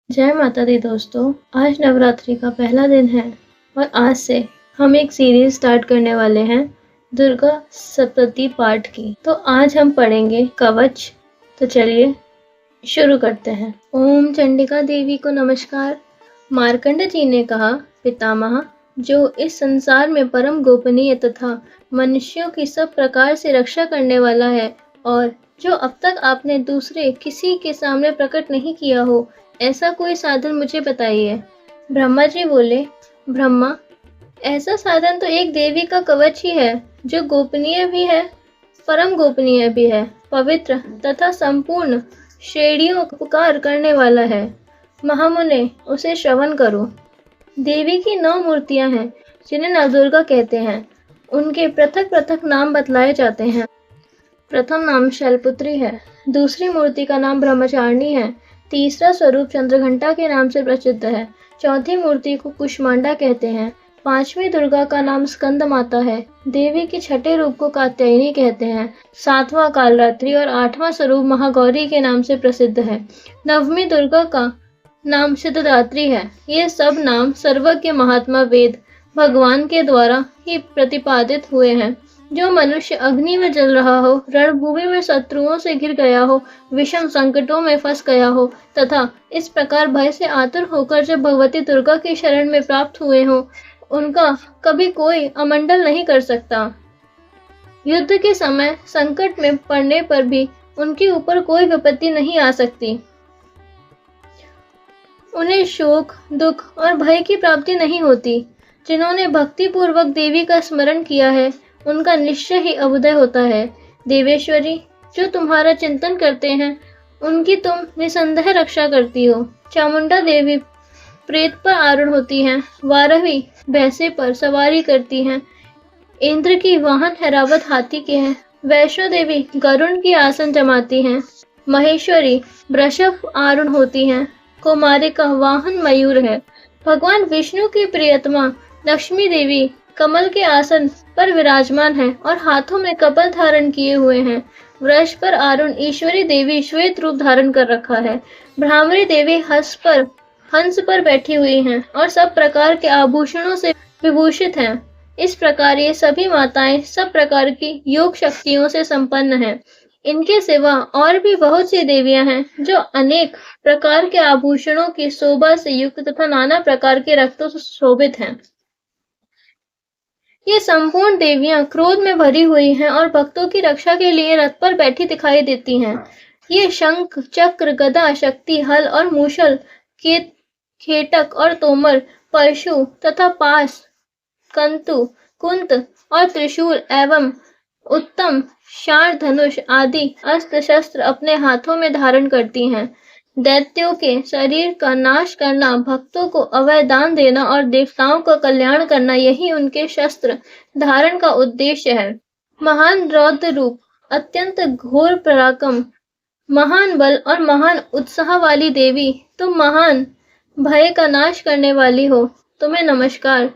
जय माता दी दोस्तों। आज नवरात्रि का पहला दिन है और आज से हम एक सीरीज स्टार्ट करने वाले हैं दुर्गा सप्तशती पाठ की। तो आज हम पढ़ेंगे कवच। तो चलिए शुरू करते हैं। ओम चंडिका देवी को नमस्कार। मार्कंड जी ने कहा, पितामह, जो इस संसार में परम गोपनीय तथा मनुष्यों की सब प्रकार से रक्षा करने वाला है और जो अब तक आपने दूसरे किसी के सामने प्रकट नहीं किया हो, ऐसा कोई साधन मुझे बताइए। ब्रह्मा जी बोले, ब्रह्मा, ऐसा साधन तो एक देवी का कवच ही है जो गोपनीय भी है, परम गोपनीय भी है, पवित्र तथा संपूर्ण श्रेणियों का उपकार करने वाला है। महामुने, उसे श्रवण करो। देवी की 9 मूर्तियां हैं जिन्हें नवदुर्गा कहते हैं। उनके पृथक पृथक नाम बतलाए जाते हैं। प्रथम नाम शैलपुत्री है, दूसरी मूर्ति का नाम ब्रह्मचारिणी है, तीसरा स्वरूप चंद्रघंटा के नाम से प्रसिद्ध है, चौथी मूर्ति को कुष्मांडा कहते हैं, पांचवी दुर्गा का नाम स्कंद माता है, देवी के छठे रूप को कात्यायनी कहते हैं, सातवां कालरात्रि और आठवां स्वरूप महागौरी के नाम से प्रसिद्ध है, नवमी दुर्गा का नाम सिद्धदात्री है। ये सब नाम सर्वज्ञ महात्मा वेद भगवान के द्वारा ही प्रतिपादित हुए हैं। जो मनुष्य अग्नि में जल रहा हो, रणभूमि में शत्रुओं से घिर गया हो, विषम संकटों में फंस गया हो तथा इस प्रकार भय से आतुर होकर जब भगवती दुर्गा की शरण में प्राप्त हुए हो, उनका कभी कोई अमंडल नहीं कर सकता। युद्ध के समय संकट में पड़ने पर भी उनके ऊपर कोई विपत्ति नहीं आ सकती। उन्हें शोक, दुख और भय की प्राप्ति नहीं होती। जिन्होंने भक्ति पूर्वक देवी का स्मरण किया है, उनका निश्चय ही अभुदय होता है। देवेश्वरी, जो तुम्हारा चिंतन करते हैं, उनकी तुम निसंदेह रक्षा करती हो। चामुंडा देवी प्रेत पर आरूढ़ होती हैं, वाराही भैंसे पर सवारी करती हैं, इंद्र की वाहन हैरावत हाथी के हैं, वैष्णो देवी गरुड़ की आसन जमाती हैं, महेश्वरी वृषभ आरूढ़ होती हैं, कुमारी का वाहन मयूर है। भगवान विष्णु की प्रियतमा लक्ष्मी देवी कमल के आसन पर विराजमान है और हाथों में कपल धारण किए हुए हैं। वृष पर आरूढ़ ईश्वरी देवी श्वेत रूप धारण कर रखा है। ब्राह्मणी देवी हंस पर बैठी हुई हैं और सब प्रकार के आभूषणों से विभूषित हैं। इस प्रकार ये सभी माताएं सब प्रकार की योग शक्तियों से संपन्न हैं। इनके सिवा और भी बहुत सी देवियां हैं जो अनेक प्रकार के आभूषणों की शोभा से युक्त तथा नाना प्रकार के रक्तों से शोभित हैं। ये संपूर्ण देवियां क्रोध में भरी हुई हैं और भक्तों की रक्षा के लिए रथ पर बैठी दिखाई देती हैं। ये शंख, चक्र, गदा, शक्ति, हल और मूषल, खेटक और तोमर, परशु तथा पास, कंतु, कुंत और त्रिशूल एवं उत्तम शार धनुष आदि अस्त्र शस्त्र अपने हाथों में धारण करती हैं। दैत्यों के शरीर का नाश करना, भक्तों को अभय दान देना और देवताओं का कल्याण करना, यही उनके शस्त्र धारण का उद्देश्य है। महान रौद्र रूप, अत्यंत घोर पराक्रम, महान बल और महान उत्साह वाली देवी, तुम महान भय का नाश करने वाली हो, तुम्हें नमस्कार।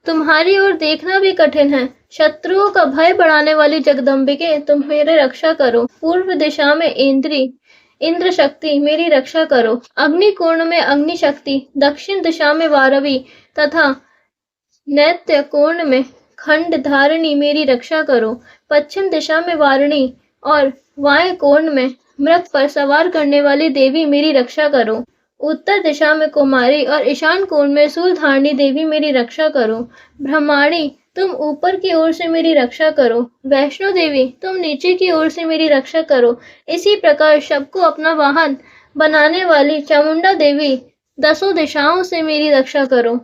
तुम्हारी ओर देखना भी कठिन है। शत्रुओं का भय बढ़ाने वाली जगदम्बिके, तुम मेरे रक्षा करो। पूर्व दिशा में इंद्र शक्ति, मेरी रक्षा करो। अग्नि कोण में अग्नि शक्ति, दक्षिण दिशा में वारवी तथा नैत्य कोण में खंड धारिणी, मेरी रक्षा करो। पश्चिम दिशा में वारिणी और वाय कोण में मृग पर सवार करने वाली देवी, मेरी रक्षा करो। उत्तर दिशा में कुमारी और ईशान कोण में शूलधारिणी देवी, मेरी रक्षा करो। ब्रह्माणी, तुम ऊपर की ओर से मेरी रक्षा करो। वैष्णो देवी, तुम नीचे की ओर से मेरी रक्षा करो। इसी प्रकार सबको अपना वाहन बनाने वाली चामुंडा देवी, 10 दिशाओं से मेरी रक्षा करो।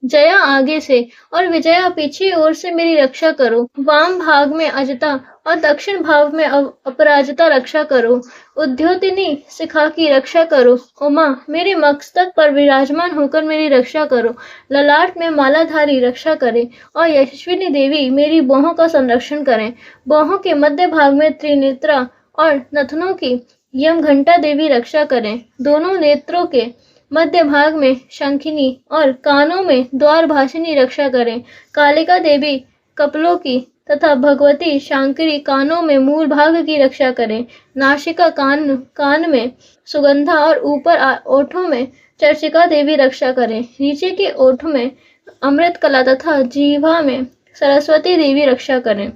जया आगे से और विजया पीछे ओर से मेरी रक्षा करो। वाम भाग में अजता और दक्षिण भाग में अपराजिता रक्षा करो। उद्योतिनी शिखा की रक्षा करो। उमा, मेरे मस्तक पर विराजमान होकर मेरी रक्षा करो। ललाट में मालाधारी रक्षा करे और यशस्विनी देवी मेरी बाहों का संरक्षण करें। बाहों के मध्य भाग में त्रिनेत्रा और नथनों की यमघंटा देवी रक्षा करें। दोनों नेत्रों के मध्य भाग में शंखिनी और कानों में द्वारभासिनी रक्षा करें। कालिका देवी कपलों की तथा भगवती शांकरी कानों में मूल भाग की रक्षा करें। नासिका कान में सुगंधा और ऊपर ओठों में चर्चिका देवी रक्षा करें। नीचे के ओठ में अमृत कला तथा जीवा में सरस्वती देवी रक्षा करें।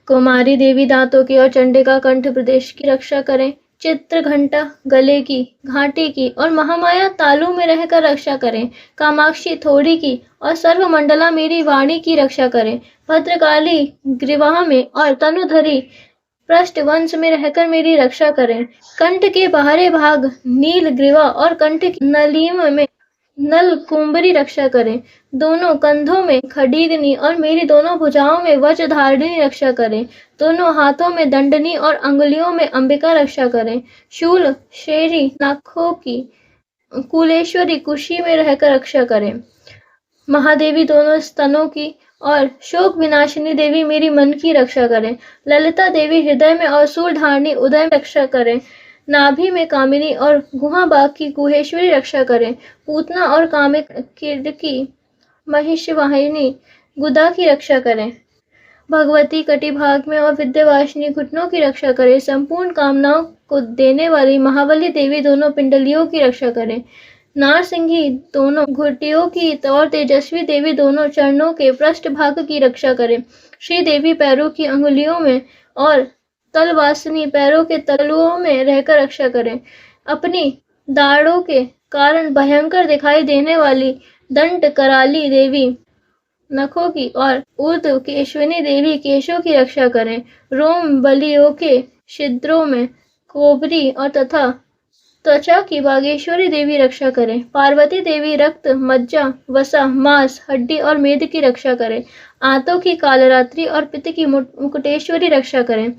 कुमारी देवी दांतों की और चंडिका कंठ प्रदेश की रक्षा करें। चित्र घंटा गले की, घाटी की और महामाया तालू में रहकर रक्षा करें। कामाक्षी थोड़ी की और सर्वमंडला मेरी वाणी की रक्षा करें। भद्रकाली ग्रीवा में और तनुधरी पृष्ठ वंश में रहकर मेरी रक्षा करें। कंठ के बाहरी भाग नील ग्रीवा और कंठ की नलीम में नल कुंभरी रक्षा करें। दोनों कंधों में खडीगनी और मेरी दोनों भुजाओं में वज्रधारिणी रक्षा करें। दोनों हाथों में दंडनी और अंगुलियों में अंबिका रक्षा करें। शूल शेरी नाखों की कुलेश्वरी कुशी में रहकर रक्षा करें। महादेवी दोनों स्तनों की और शोक विनाशिनी देवी मेरी मन की रक्षा करें। ललिता देवी हृदय में और सूल धारणी उदय में रक्षा करें। नाभि में कामिनी और गुहा बाग की गुहेश्वरी रक्षा करें। पूतना और कामिक कीर्ति महिषवाहिनी गुदा की रक्षा करें। भगवती कटिभाग में और विद्यावासिनी घुटनों की रक्षा करें। संपूर्ण कामनाओं को देने वाली महाबली देवी दोनों पिंडलियों की रक्षा करें। नारसिंही दोनों घुटियों की और तेजस्वी देवी दोनों चरणों के पृष्ठ भाग की रक्षा करें। श्री देवी पैरों की अंगुलियों में और तलवासिनी पैरों के तलुओं में रहकर रक्षा करें। अपनी दाढ़ों के कारण भयंकर दिखाई देने वाली दंड कराली देवी नखों की और ऊर्ध्व केशविनी देवी केशों की रक्षा करें। रोम बलियों के छिद्रों में कोबरी और तथा त्वचा की बागेश्वरी देवी रक्षा करें। पार्वती देवी रक्त मज्जा वसा मांस हड्डी और मेद की रक्षा करें। आंतों की कालरात्रि और पित्त की मुकुटेश्वरी रक्षा करें।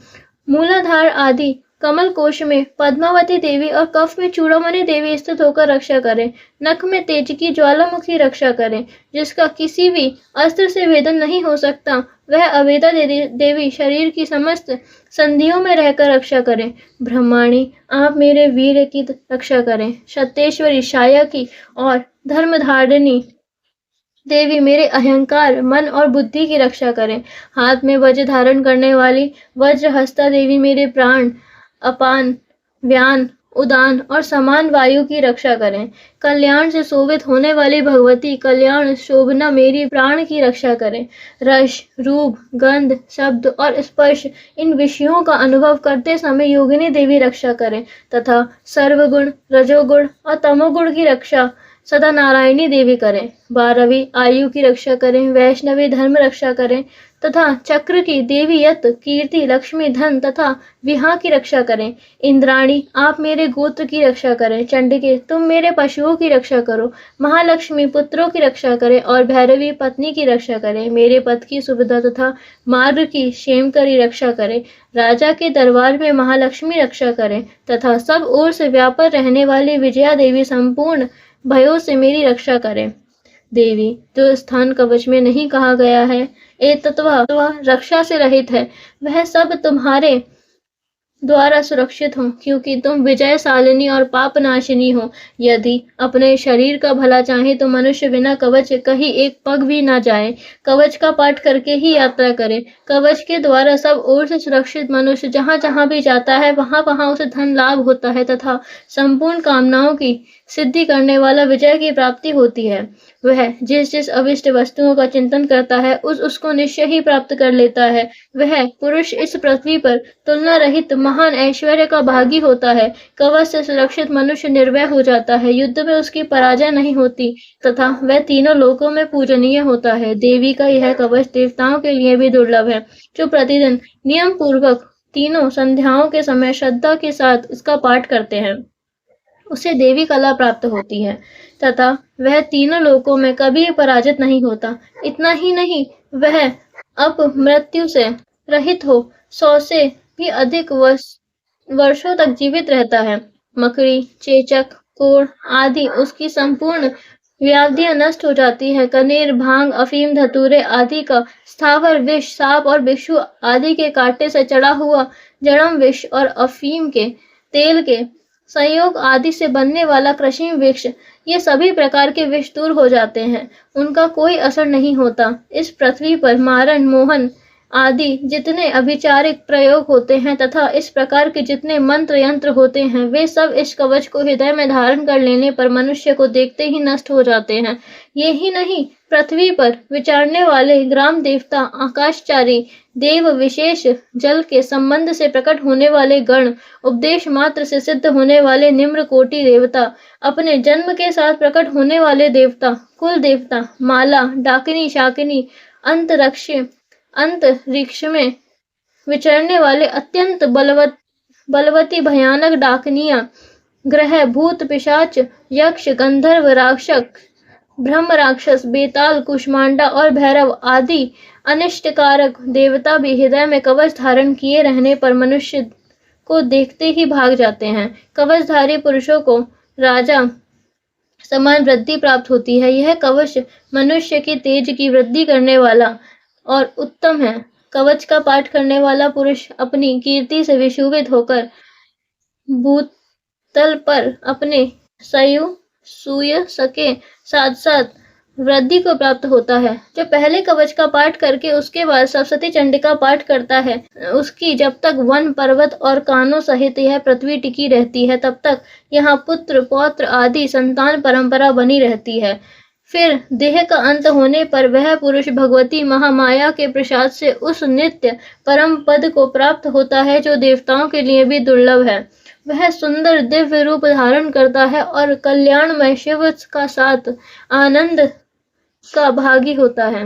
मूलाधार आदि कमल कोश में पद्मावती देवी और कफ में चूड़ामणि देवी स्थित होकर रक्षा करें। नख में तेज की ज्वालामुखी रक्षा करें, जिसका किसी भी अस्त्र से भेदन नहीं हो सकता। वह अवेदा देवी शरीर की समस्त संधियों में रहकर रक्षा करें। ब्रह्माणी आप मेरे वीर की रक्षा करें। सत्येश्वरी छाया की और धर्मधारिणी देवी मेरे अहंकार मन और बुद्धि की रक्षा करें। हाथ में वज्र धारण करने वाली वज्रहस्ता देवी मेरे प्राण अपान व्यान उदान और समान वायु की रक्षा करें। कल्याण से शोभित होने वाली भगवती कल्याण शोभना मेरी प्राण की रक्षा करें। रस रूप गंध शब्द और स्पर्श इन विषयों का अनुभव करते समय योगिनी देवी रक्षा करें तथा सर्वगुण रजोगुण और तमोगुण की रक्षा सदा नारायणी देवी करें। 12वीं आयु की रक्षा करें। वैष्णवी धर्म रक्षा करें तथा चक्र की देवी यत कीर्ति लक्ष्मी धन तथा विहा की रक्षा करें। इंद्राणी आप मेरे गोत्र की रक्षा करें। चंडिके तुम मेरे पशुओं की रक्षा करो। महालक्ष्मी पुत्रों की रक्षा करें और भैरवी पत्नी की रक्षा करें। मेरे पद की सुविधा तथा मार्ग की क्षेमकरी रक्षा करें। राजा के दरबार में महालक्ष्मी रक्षा करें तथा सब ओर से व्यापर रहने वाली विजया देवी संपूर्ण भयों से मेरी रक्षा करें। देवी जो स्थान कवच में नहीं कहा गया है एतत्वा रक्षा से रहित है, वह सब तुम्हारे द्वारा सुरक्षित हो, क्योंकि तुम विजयशालिनी और पापनाशिनी हो। यदि अपने शरीर का भला चाहे तो मनुष्य बिना कवच कहीं एक पग भी ना जाए, कवच का पाठ करके ही यात्रा करे। कवच के द्वारा सब ओर से सुरक्षित मनुष्य जहाँ जहाँ भी जाता है वहाँ वहाँ उसे धन लाभ होता है तथा संपूर्ण कामनाओं की सिद्धि करने वाला विजय की प्राप्ति होती है। वह जिस जिस अविष्ट वस्तुओं का चिंतन करता है उसको निश्चय ही प्राप्त कर लेता है। वह पुरुष इस पृथ्वी पर तुलना रहित महान ऐश्वर्य का भागी होता है। कवच से सुरक्षित मनुष्य निर्भय हो जाता है, युद्ध में उसकी पराजय नहीं होती तथा वह तीनों लोकों में पूजनीय होता है। देवी का यह कवच देवताओं के लिए भी दुर्लभ है, जो प्रतिदिन नियम पूर्वक तीनों संध्याओं के समय श्रद्धा के साथ इसका पाठ करते हैं, उसे देवी कला प्राप्त होती है तथा वह तीनों लोकों में कभी पराजित नहीं होता। इतना ही नहीं, वह अब मृत्यु से रहित हो 100 से भी अधिक वर्षों तक जीवित रहता है। मकड़ी चेचक कोढ़ आदि उसकी संपूर्ण व्याधियां नष्ट हो जाती है। कनेर भांग अफीम धतूरे आदि का स्थावर विष सांप और बिच्छू आदि के कांटे से चढ़ा हुआ जड़म विष और अफीम के तेल के संयोग आदि से बनने वाला कृषिम वृक्ष, ये सभी प्रकार के विष दूर हो जाते हैं, उनका कोई असर नहीं होता। इस पृथ्वी पर मारण मोहन आदि जितने अभिचारिक प्रयोग होते हैं तथा इस प्रकार के जितने मंत्र यंत्र होते हैं, वे सब इस कवच को हृदय में धारण कर लेने पर मनुष्य को देखते ही नष्ट हो जाते हैं। ये ही नहीं, पृथ्वी पर विचरने वाले ग्राम देवता, आकाशचारी देव, विशेष जल के संबंध से प्रकट होने वाले गण, उपदेश मात्र से सिद्ध होने वाले निम्न कोटि देवता, अपने जन्म के साथ प्रकट होने वाले देवता, कुल देवता, माला, डाकिनी, शाकिनी, अंतरिक्ष में विचरने वाले अत्यंत बलवती भयानक डाकनियां, ग्रह, भूत, पिशाच, यक्ष, गंधर्व, राक्षस, ब्रह्म राक्षस, बेताल, कुष्मांडा और भैरव आदि अनिष्टकारक देवता भी हृदय में कवच धारण किए रहने पर मनुष्य को देखते ही भाग जाते हैं। कवचधारी पुरुषों को राजा समान वृद्धि प्राप्त होती है। यह कवच मनुष्य की तेज की वृद्धि करने वाला और उत्तम है। कवच का पाठ करने वाला पुरुष अपनी कीर्ति से विशोभित होकर भूतल पर अपने सूयश के साथ साथ वृद्धि को प्राप्त होता है। जो पहले कवच का पाठ करके उसके बाद सप्तशती चंडिका पाठ करता है, उसकी जब तक वन, पर्वत और कानों सहित यह पृथ्वी टिकी रहती है, तब तक यहाँ पुत्र, पौत्र आदि संतान परंपरा बनी रहती है। फिर देह का अंत होने पर वह पुरुष भगवती महामाया के प्रसाद से उस नित्य परम पद को प्राप्त होता है जो देवताओं के लिए भी दुर्लभ है। वह सुंदर दिव्य रूप धारण करता है और कल्याणमय शिव का साथ आनंद का भागी होता है।